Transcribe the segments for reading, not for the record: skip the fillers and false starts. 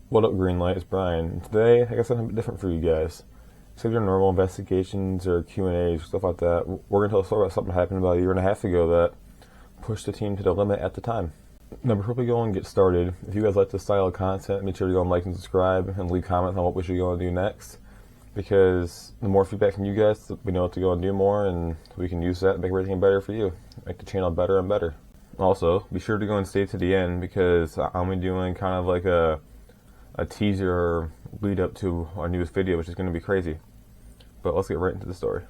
What up, Greenlight? It's Brian. Today, I got something a bit different for you guys. Instead of your normal investigations or Q&As or stuff like that, we're going to tell a story about something that happened about a year and a half ago that pushed the team to the limit at the time. Now, before we go and get started, if you guys like this style of content, make sure to go and like and subscribe and leave comments on what we should go and do next. Because the more feedback from you guys, we know what to go and do more, and we can use that to make everything better for you. Make the channel better and better. Also, be sure to go and stay to the end because I'm going to be doing kind of like a teaser lead up to our newest video, which is going to be crazy. But let's get right into the story.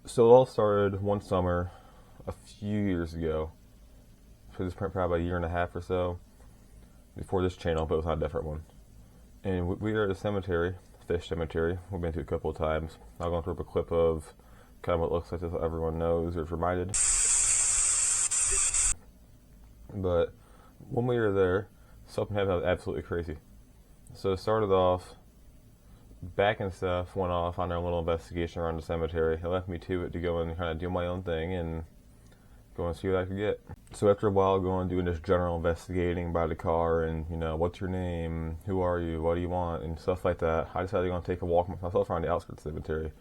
So it all started one summer a few years ago. So this is probably a year and a half or so before this channel, but it was not a different one. And we were at a cemetery, fish cemetery. We've been to a couple of times. I'll go through a clip of kind of what it looks like so everyone knows or is reminded. But when we were there, something happened that was absolutely crazy. So it started off, back and stuff went off on their little investigation around the cemetery. It left me to it to go and kind of do my own thing and go and see what I could get. So after a while, going doing this general investigating by the car and, you know, what's your name, who are you, what do you want, and stuff like that, I decided to go and take a walk myself around the outskirts of the cemetery,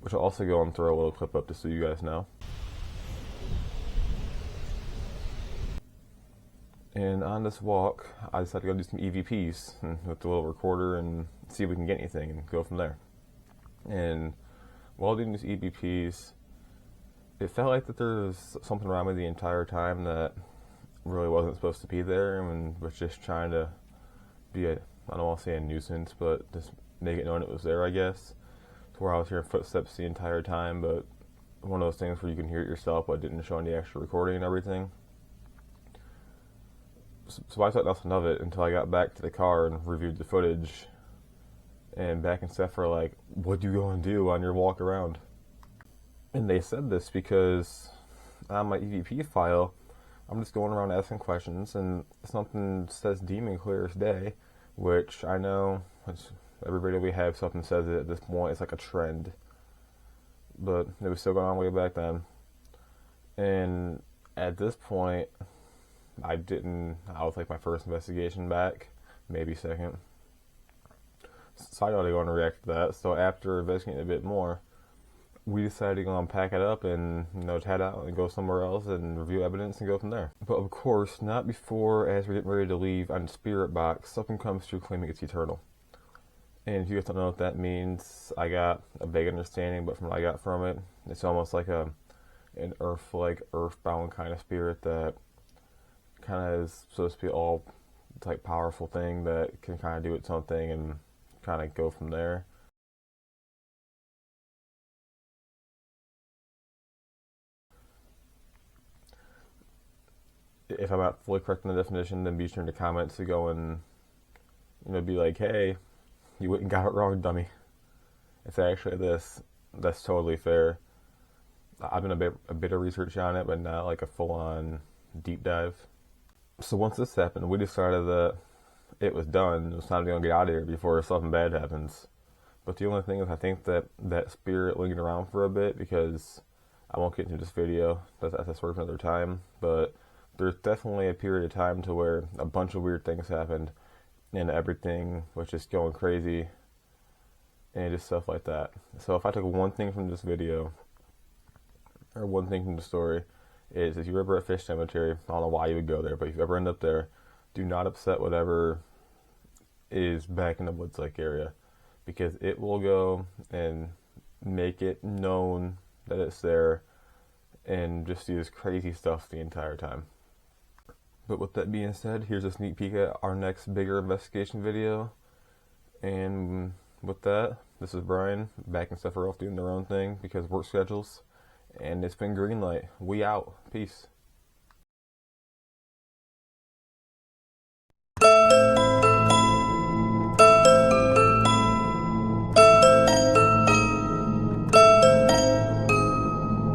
which I'll also go and throw a little clip up just so you guys know. And on this walk, I decided to go do some EVPs with the little recorder and see if we can get anything and go from there. And while doing these EVPs, it felt like that there was something around me the entire time that really wasn't supposed to be there and was just trying to be I don't want to say a nuisance, but just make it known it was there, I guess. To where I was hearing footsteps the entire time, but one of those things where you can hear it yourself but didn't show any extra recording and everything. So I thought nothing of it until I got back to the car and reviewed the footage. And back and Steph were like, "What'd you go and do on your walk around?" And they said this because on my EVP file, I'm just going around asking questions, and something says demon clear as day, which I know every video we have something says it at this point. It's like a trend. But it was still going on way back then. And at this point, I was like my first investigation back, maybe second. So I gotta go and react to that. So after investigating a bit more, we decided to go and pack it up and, you know, head out and go somewhere else and review evidence and go from there. But of course, not before, as we're getting ready to leave on the spirit box, something comes through claiming it's eternal. And if you guys don't know what that means, I got a vague understanding, but from what I got from it, it's almost like an earthbound kind of spirit that kind of is supposed to be all type powerful thing that can kind of do its own thing and kind of go from there. If I'm not fully correct in the definition, then be sure in the comments to go and, you know, be like, "Hey, you went and got it wrong, dummy. It's actually this." That's totally fair. I've done a bit of research on it, but not like a full-on deep dive. So once this happened, we decided that it was done. It was time to go and get out of here before something bad happens. But the only thing is, I think that spirit lingered around for a bit, because I won't get into this video. That's a story for another time. But there's definitely a period of time to where a bunch of weird things happened and everything was just going crazy and just stuff like that. So if I took one thing from this video, or one thing from the story, is if you're ever at Fish Cemetery, I don't know why you would go there, but if you ever end up there, do not upset whatever is back in the woods like area, because it will go and make it known that it's there and just do this crazy stuff the entire time. But with that being said, here's a sneak peek at our next bigger investigation video. And with that, this is Brian. Back and stuff are off doing their own thing because work schedules. And it's been Greenlight. We out. Peace.